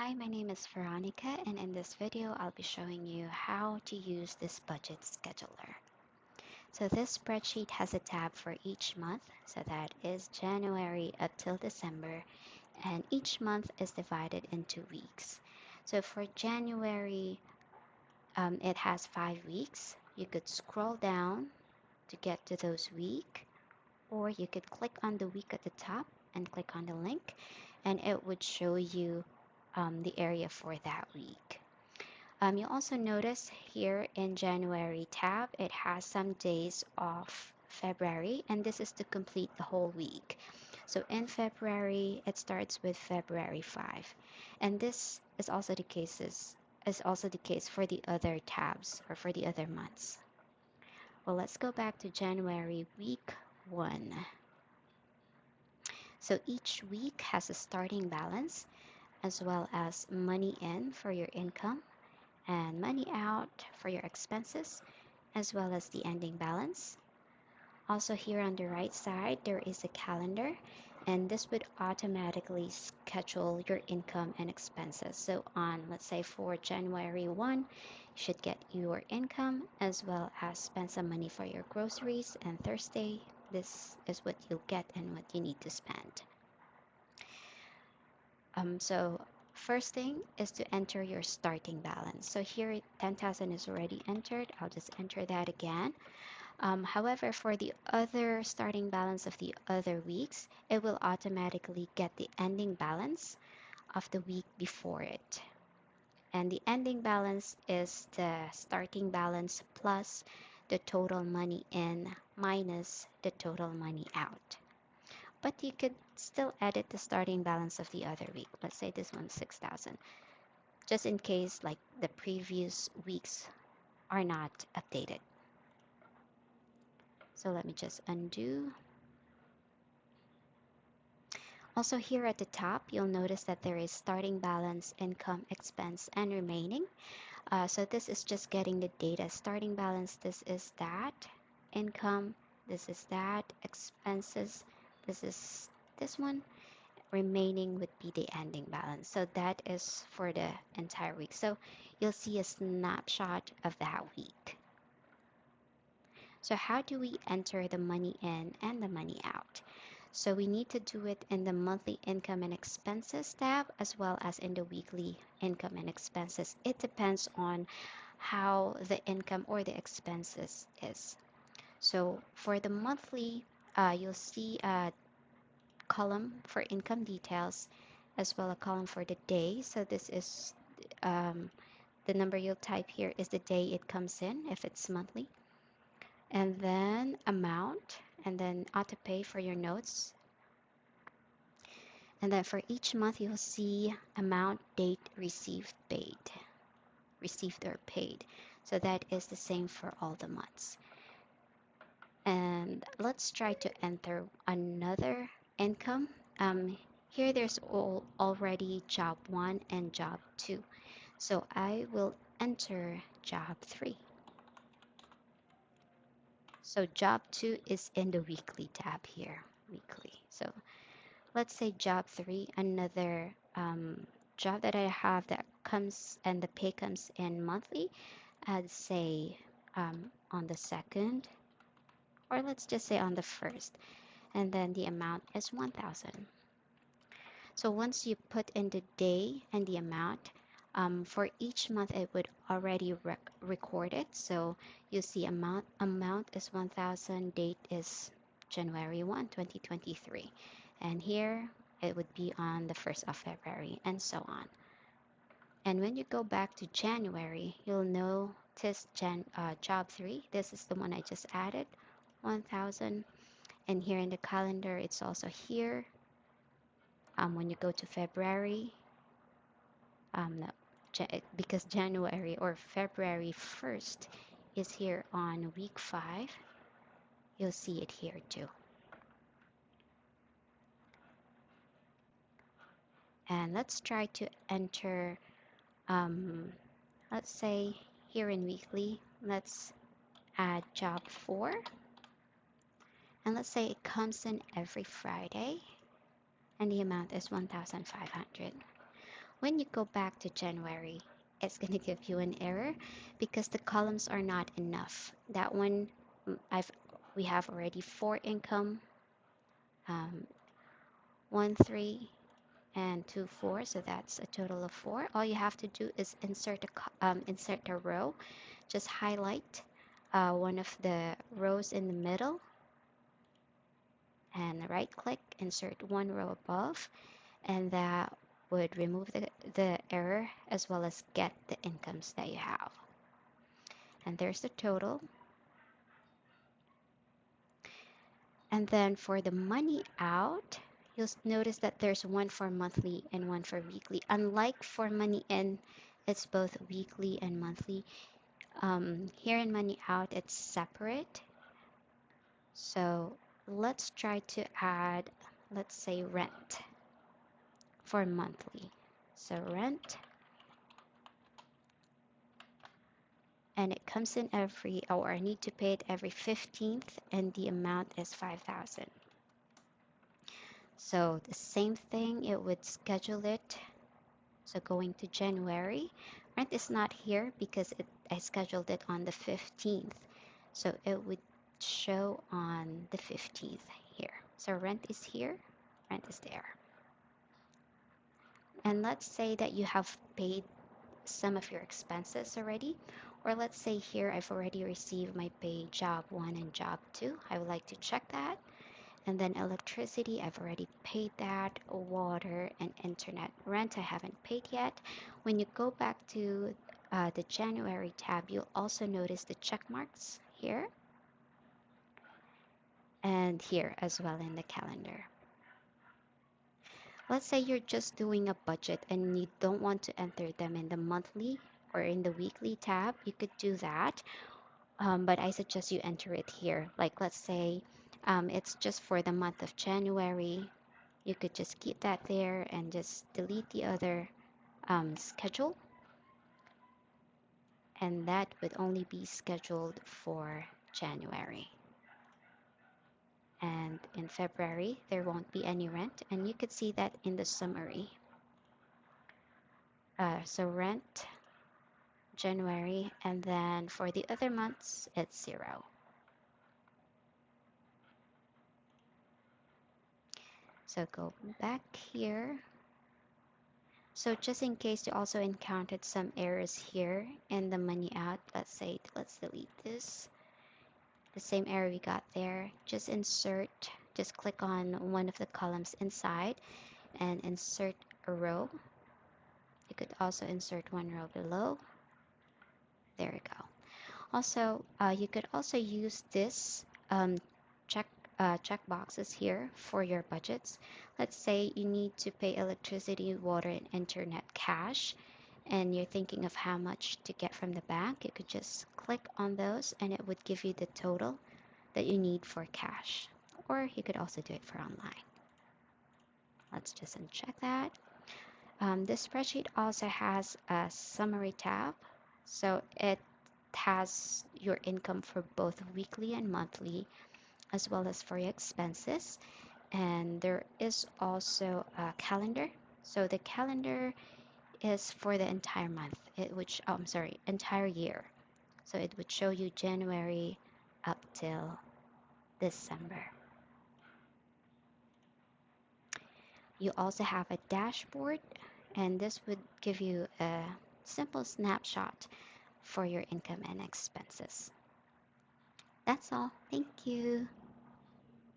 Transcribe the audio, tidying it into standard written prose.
Hi, my name is Veronica, and in this video, I'll be showing you how to use this budget scheduler. So this spreadsheet has a tab for each month, so that is January up till December, and each month is divided into weeks. So for January, it has 5 weeks. You could scroll down to get to those weeks, or you could click on the week at the top and click on the link, and it would show you the area for that week. You'll also notice here in January tab, it has some days of February, and this is to complete the whole week. So in February, it starts with February 5, and this is also the case for the other tabs or for the other months. Well, let's go back to January week 1. So each week has a starting balance as well as money in for your income and money out for your expenses, as well as the ending balance. Also, here on the right side, there is a calendar, and this would automatically schedule your income and expenses. So, on let's say for January 1, you should get your income as well as spend some money for your groceries, and Thursday, this is what you'll get and what you need to spend. So first thing is to enter your starting balance. So here 10,000 is already entered. I'll just enter that again. However, for the other starting balance of the other weeks, it will automatically get the ending balance of the week before it. And the ending balance is the starting balance plus the total money in minus the total money out. But you could still edit the starting balance of the other week. Let's say this one's 6,000, just in case like the previous weeks are not updated. So let me just undo. Also here at the top, you'll notice that there is starting balance, income, expense, and remaining. So this is just getting the data. Starting balance, this is that. Income, this is that. Expenses, this is this one. Remaining would be the ending balance. So that is for the entire week. So you'll see a snapshot of that week. So how do we enter the money in and the money out? So we need to do it in the monthly income and expenses tab as well as in the weekly income and expenses. It depends on how the income or the expenses is. So for the monthly, you'll see a column for income details as well a column for the day. So this is the number you'll type here is the day it comes in if it's monthly, and then amount, and then auto pay for your notes. And then for each month, you'll see amount, date, received or paid. So that is the same for all the months. And let's try to enter another income. Here there's already job 1 and job 2. So I will enter job 3. So job 2 is in the weekly tab here, weekly. So let's say job 3, another job that I have that comes and the pay comes in monthly. I'd say on the 2nd, or let's just say on the 1st, and then the amount is 1,000. So once you put in the day and the amount, for each month it would already record it. So you see amount is 1,000, date is January 1, 2023. And here it would be on the 1st of February and so on. And when you go back to January, you'll notice job 3. This is the one I just added, 1,000. And here in the calendar, it's also here. When you go to February, no, because January or February 1st is here on week 5, you'll see it here too. And let's try to enter, let's say here in weekly, let's add job 4. And let's say it comes in every Friday and the amount is 1,500. When you go back to January, it's going to give you an error because the columns are not enough. That one, I've we have already four income, um, 1 3 and 2 4, so that's a total of four. All you have to do is insert a row. Just highlight one of the rows in the middle and right click, insert one row above, and that would remove the error as well as get the incomes that you have. And there's the total. And then for the money out, you'll notice that there's one for monthly and one for weekly. Unlike for money in, it's both weekly and monthly. Here in money out, it's separate. So let's try to add, let's say rent for monthly. So rent, and it comes in or I need to pay it every 15th, and the amount is 5,000. So the same thing, it would schedule it. So going to January, rent is not here because I scheduled it on the 15th. So it would show on the 15th here. So rent is here, rent is there. And let's say that you have paid some of your expenses already, or let's say here I've already received my pay job 1 and job 2. I would like to check that. And then electricity, I've already paid that. Water and internet. Rent, I haven't paid yet. When you go back to the January tab, you'll also notice the check marks here and here as well in the calendar. Let's say you're just doing a budget and you don't want to enter them in the monthly or in the weekly tab, you could do that. But I suggest you enter it here. Like let's say it's just for the month of January. You could just keep that there and just delete the other schedule. And that would only be scheduled for January. And in February, there won't be any rent. And you could see that in the summary. So rent, January, and then for the other months, it's 0. So go back here. So just in case you also encountered some errors here in the money out, let's delete this. The same error we got there, just click on one of the columns inside and insert a row. You could also insert one row below. There we go. Also, you could also use this check check boxes here for your budgets. Let's say you need to pay electricity, water, and internet cash, and you're thinking of how much to get from the bank. You could just click on those and it would give you the total that you need for cash. Or you could also do it for online. Let's just uncheck that. This spreadsheet also has a summary tab. So it has your income for both weekly and monthly, as well as for your expenses. And there is also a calendar. So the calendar is for the entire month, entire year. So it would show you January up till December. You also have a dashboard, and this would give you a simple snapshot for your income and expenses. That's all. Thank you.